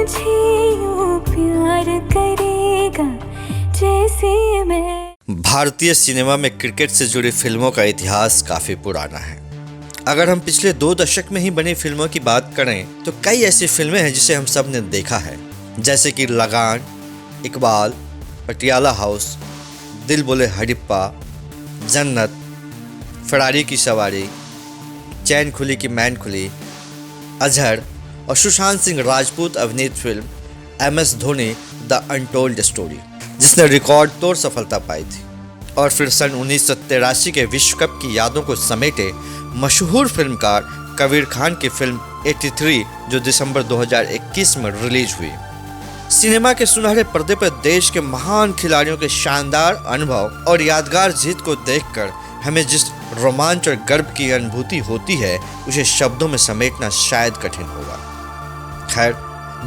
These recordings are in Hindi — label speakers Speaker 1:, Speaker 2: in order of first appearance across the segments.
Speaker 1: मुझे यूं प्यार करेगा जैसे मैं।
Speaker 2: भारतीय सिनेमा में क्रिकेट से जुड़ी फिल्मों का इतिहास काफी पुराना है। अगर हम पिछले 2 दशक में ही बनी फिल्मों की बात करें तो कई ऐसी फिल्में हैं जिसे हम सब ने देखा है, जैसे कि लगान, इकबाल, पटियाला हाउस, दिल बोले हडिप्पा, जन्नत, फरारी की सवारी, चैन खुली की मैन खुली, अजहर और सुशांत सिंह राजपूत अभिनीत film MS Dhoni the untold story, जिसने रिकॉर्ड तोड़ सफलता पाई थी। और फिर सन 1983 के विश्व कप की यादों को समेटे मशहूर फिल्मकार कबीर खान की फिल्म 83 जो दिसंबर 2021 में रिलीज हुई। सिनेमा के सुनहरे पर्दे पर देश के महान खिलाड़ियों के शानदार अनुभव और यादगार जीत को देखकर हमें जिस रोमांच और गर्व की अनुभूति होती है उसे शब्दों में समेटना शायद कठिन होगा। खैर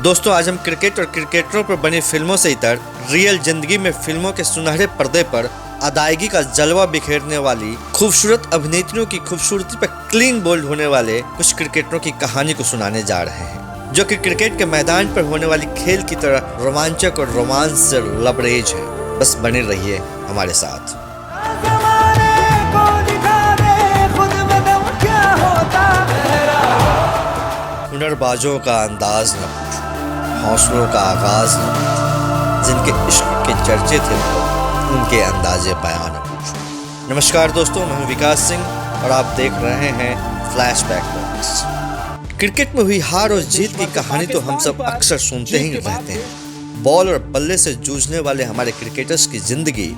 Speaker 2: दोस्तों, आज हम क्रिकेट और क्रिकेटरों पर बनी फिल्मों से इतर रियल जिंदगी में फिल्मों के सुनहरे पर्दे पर अदायगी का जलवा बिखेरने वाली खूबसूरत अभिनेत्रियों की खूबसूरती पर क्लीन बोल्ड होने वाले कुछ क्रिकेटरों की कहानी को सुनाने जा रहे हैं, जो कि क्रिकेट के मैदान पर होने वाली खेल की तरह रोमांचक और रोमांस से लबरेज है। बस बने रहिए हमारे साथ। हुनरबाजों का अंदाज न पूछो, हौसलों का आगाज न पूछो, जिनके इश्क के चर्चे थे उनके अंदाजे बयान न पूछो। नमस्कार दोस्तों, मैं हूं विकास सिंह और आप देख रहे हैं फ्लैशबैक मोमेंट्स। क्रिकेट में हुई हार और जीत की कहानी तो हम सब अक्सर सुनते ही रहते हैं। बॉल और बल्ले से जूझने वाले हमारे क्रिकेटर्स की जिंदगी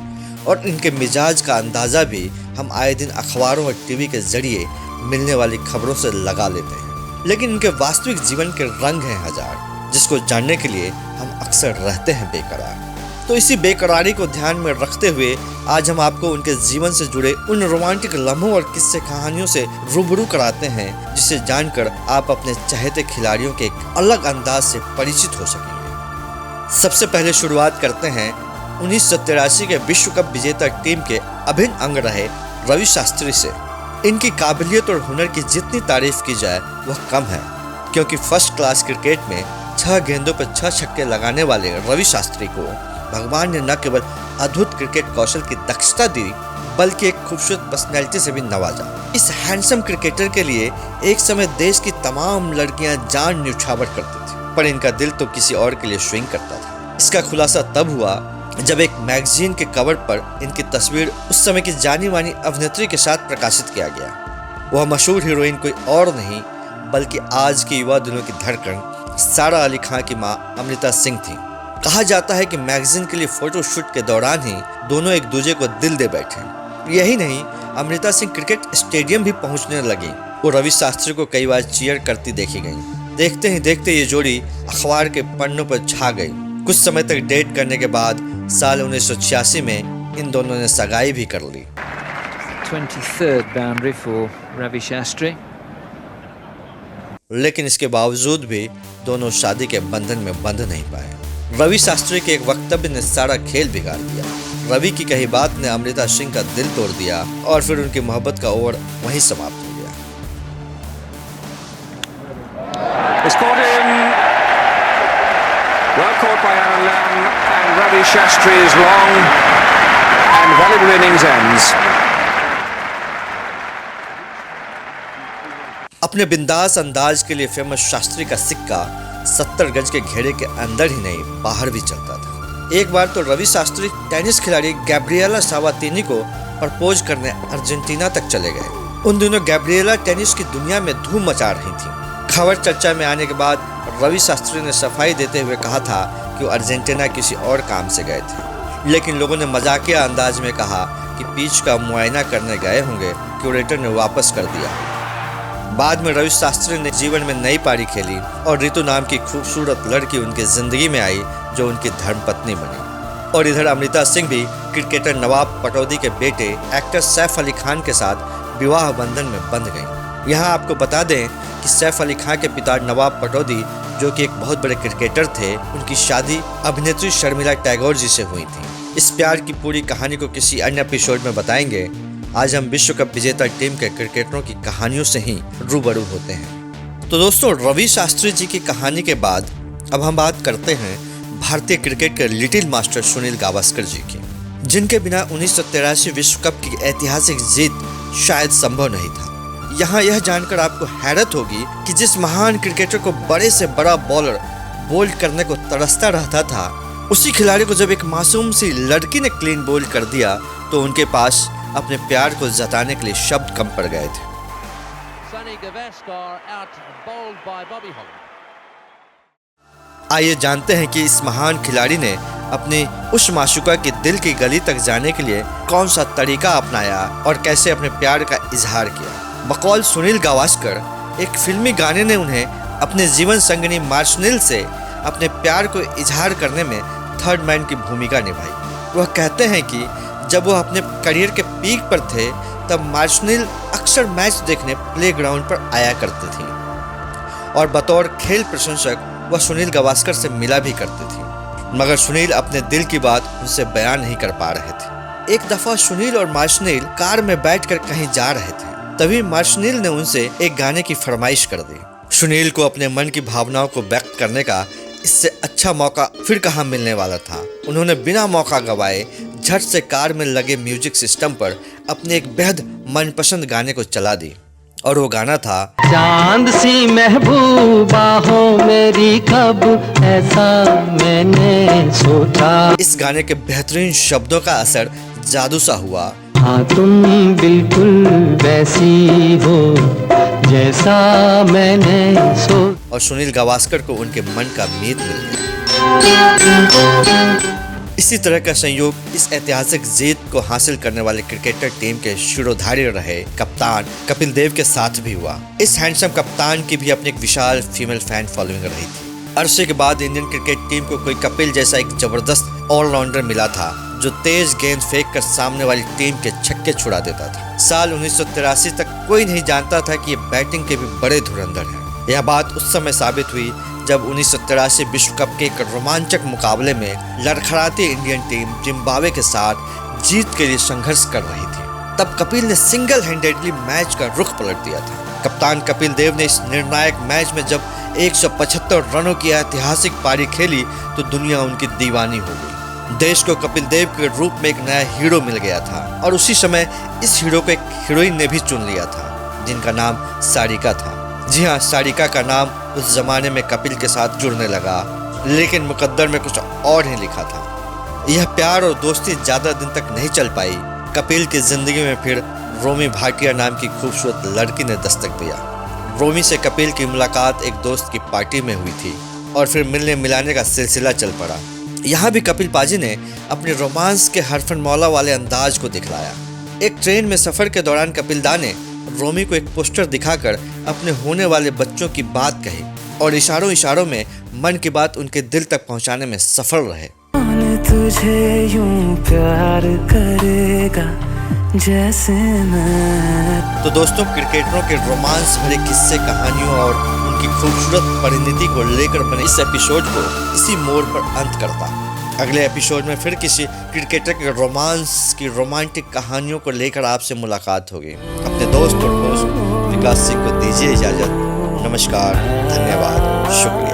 Speaker 2: और इनके मिजाज का अंदाजा भी हम आए दिन अखबारों और टीवी के जरिए मिलने वाली खबरों से लगा लेते हैं, लेकिन इनके वास्तविक जीवन के रंग हैं हजार, जिसको जानने के लिए हम अक्सर रहते हैं बेकरार। तो इसी बेकरारी को ध्यान में रखते हुए आज हम आपको उनके जीवन से जुड़े उन रोमांटिक लम्हों और किस्से कहानियों से रूबरू कराते हैं, जिसे जानकर आप अपने चाहते खिलाड़ियों के एक अलग अंदाज से परिचित हो सकेंगे। सबसे पहले शुरुआत करते हैं 1983 के विश्व कप विजेता टीम के अभिन्न अंग रहे रवि शास्त्री से। इनकी काबिलियत और हुनर की जितनी तारीफ की जाए वह कम है, क्योंकि फर्स्ट क्लास क्रिकेट में 6 गेंदों पर 6 छक्के लगाने वाले रवि शास्त्री को भगवान ने न केवल अद्भुत क्रिकेट कौशल की दक्षता दी, बल्कि एक खूबसूरत पर्सनैलिटी से भी नवाजा। इस हैंडसम क्रिकेटर के लिए एक समय देश की तमाम लड़कियां जान न्यौछावर करती थी, पर इनका दिल तो किसी और के लिए स्विंग करता था। इसका खुलासा तब हुआ जब एक मैगजीन के कवर पर इनकी तस्वीर उस समय की जानी मानी अभिनेत्री के साथ प्रकाशित किया गया। वह मशहूर हीरोइन कोई और नहीं बल्कि आज की युवा दिलों की धड़कन सारा अली खान की मां अमृता सिंह थी। कहा जाता है कि मैगजीन के लिए फोटो शूट के दौरान ही दोनों एक दूसरे को दिल दे बैठे। यही नहीं, अमृता सिंह क्रिकेट स्टेडियम भी पहुंचने लगी। वो रवि शास्त्री को कई बार चीयर करती देखी गई। देखते ही देखते ये जोड़ी अखबार के पन्नों पर छा गई। कुछ समय तक डेट करने के बाद साल 1986 में इन दोनों ने सगाई भी कर ली।
Speaker 3: 23rd boundary for Ravi Shastri.
Speaker 2: लेकिन इसके बावजूद भी दोनों शादी के बंधन में बंध नहीं पाए। रवि शास्त्री के एक वक्तव्य ने सारा खेल बिगाड़ दिया। रवि की कही बात ने अमृता सिंह का दिल तोड़ दिया और फिर उनकी मोहब्बत का ओवर वहीं समाप्त हो गया।
Speaker 4: Well caught by Aaron Lamb, and Ravi Shastri's long and valuable innings ends.
Speaker 2: अपने बिंदास अंदाज के लिए फेमस शास्त्री का सिक्का 70 गज के घेरे के अंदर ही नहीं बाहर भी चलता था। एक बार तो रवि शास्त्री टेनिस खिलाड़ी गैब्रिएला साबातीनी को प्रपोज करने अर्जेंटीना तक चले गए। उन दिनों गैब्रिएला टेनिस की दुनिया में धूम मचा रही थी। खबर चर्चा में आने के बाद रवि शास्त्री ने सफाई देते हुए कहा था कि वो अर्जेंटीना किसी और काम से गए थे, लेकिन लोगों ने मजाकिया अंदाज में कहा कि पिच का मुआयना करने गए होंगे। क्यूरेटर ने वापस कर दिया। बाद में रवि शास्त्री ने जीवन में नई पारी खेली और ऋतु नाम की खूबसूरत लड़की उनकी जिंदगी में आई, जो उनकी धर्मपत्नी बनी। और इधर अमृता सिंह भी क्रिकेटर नवाब पटौदी के बेटे एक्टर सैफ अली खान के साथ विवाह बंधन में बंध गई। यहाँ आपको बता दें कि सैफ अली खान के पिता नवाब पटौदी, जो कि एक बहुत बड़े क्रिकेटर थे, उनकी शादी अभिनेत्री शर्मिला टैगोर जी से हुई थी। इस प्यार की पूरी कहानी को किसी अन्य एपिसोड में बताएंगे। आज हम विश्व कप विजेता टीम के क्रिकेटरों की कहानियों से ही रूबरू होते हैं। तो दोस्तों, रवि शास्त्री जी की कहानी के बाद अब हम बात करते हैं भारतीय क्रिकेट के लिटिल मास्टर सुनील गावस्कर जी की, जिनके बिना 1983 विश्व कप की ऐतिहासिक जीत शायद संभव नहीं था। यहाँ यह जानकर आपको हैरत होगी कि जिस महान क्रिकेटर को बड़े से बड़ा बॉलर बोल्ड करने को तरसता रहता था, उसी खिलाड़ी को जब एक मासूम सी लड़की ने क्लीन बोल्ड कर दिया तो उनके पास अपने प्यार को जताने के लिए शब्द कम पड़ गए थे। आइए जानते हैं कि इस महान खिलाड़ी ने अपनी उस माशूका के दिल की गली तक जाने के लिए कौन सा तरीका अपनाया और कैसे अपने प्यार का इजहार किया। बकौल सुनील गावस्कर, एक फिल्मी गाने ने उन्हें अपने जीवन संगिनी मार्शनेल से अपने प्यार को इजहार करने में थर्ड मैन की भूमिका निभाई। वह कहते हैं कि जब वह अपने करियर के पीक पर थे तब मार्शनेल अक्सर मैच देखने प्लेग्राउंड पर आया करती थी और बतौर खेल प्रशंसक वह सुनील गावस्कर से मिला भी करती थी, मगर सुनील अपने दिल की बात उनसे बयान नहीं कर पा रहे थे। एक दफा सुनील और मार्शनेल कार में बैठकर कहीं जा रहे थे, तभी मार्शनेल ने उनसे एक गाने की फरमाइश कर दी। सुनील को अपने मन की भावनाओं को व्यक्त करने का इससे अच्छा मौका फिर कहाँ मिलने वाला था। उन्होंने बिना मौका गवाए झट से कार में लगे म्यूजिक सिस्टम पर अपने एक बेहद मनपसंद गाने को चला दी और वो गाना था
Speaker 5: चांद सी महबूबा हो मेरी, कब ऐसा मैंने सोचा।
Speaker 2: इस गाने के बेहतरीन शब्दों का असर जादू सा हुआ।
Speaker 5: हाँ तुम बिल्कुल वैसी हो जैसा मैंने
Speaker 2: और सुनील गावस्कर को उनके मन का मीत मिल गया। इसी तरह का संयोग इस ऐतिहासिक जीत को हासिल करने वाले क्रिकेटर टीम के शिरोधार्य रहे कप्तान कपिल देव के साथ भी हुआ। इस हैंडसम कप्तान की भी अपनी एक विशाल फीमेल फैन फॉलोइंग रही थी। अरसे के बाद इंडियन क्रिकेट टीम को कोई कपिल जैसा एक जबरदस्त ऑलराउंडर मिला था जो तेज गेंद फेंक कर सामने वाली टीम के छक्के छुड़ा देता था। साल 1983 तक कोई नहीं जानता था कि ये बैटिंग के भी बड़े धुरंधर हैं। यह बात उस समय साबित हुई जब 1983 विश्व कप के एक रोमांचक मुकाबले में लड़खड़ाती इंडियन टीम जिम्बाब्वे के साथ जीत के लिए संघर्ष कर रही थी। तब कपिल ने सिंगल हैंडेडली मैच का रुख पलट दिया था। कप्तान कपिल देव ने इस निर्णायक मैच में जब 175 रनों की ऐतिहासिक पारी खेली तो दुनिया उनकी दीवानी हो गई। देश को कपिल देव के रूप में एक नया हीरो मिल गया था और उसी समय इस हीरो को एक हीरोइन ने भी चुन लिया था जिनका नाम सारिका था। जी हाँ, सारिका का नाम उस जमाने में कपिल के साथ जुड़ने लगा, लेकिन मुकद्दर में कुछ और ही लिखा था। यह प्यार और दोस्ती ज्यादा दिन तक नहीं चल पाई। कपिल की जिंदगी में फिर रोमी भाटिया नाम की खूबसूरत लड़की ने दस्तक दिया। रोमी से कपिल की मुलाकात एक दोस्त की पार्टी में हुई थी और फिर मिलने मिलाने का सिलसिला चल पड़ा। यहाँ भी कपिल पाजी ने अपने रोमांस के हरफन मौला वाले अंदाज को दिखलाया। एक ट्रेन में सफर के दौरान कपिल दा ने रोमी को एक पोस्टर दिखाकर अपने होने वाले बच्चों की बात कही और इशारों इशारों में मन की बात उनके दिल तक पहुंचाने में सफल रहे।
Speaker 1: तुझे यूं प्यार करेगा जैसे मैं।
Speaker 2: तो दोस्तों, क्रिकेटरों के रोमांस भरे किस्से, कहानियों और उनकी खूबसूरत परिणति को लेकर बने इस एपिसोड को इसी मोड़ पर अंत करता। अगले एपिसोड में फिर किसी क्रिकेटर के रोमांस की रोमांटिक कहानियों को लेकर आपसे मुलाकात होगी। अपने दोस्त और होस्ट विकास सिंह को दीजिए इजाजत। नमस्कार, धन्यवाद, शुक्रिया।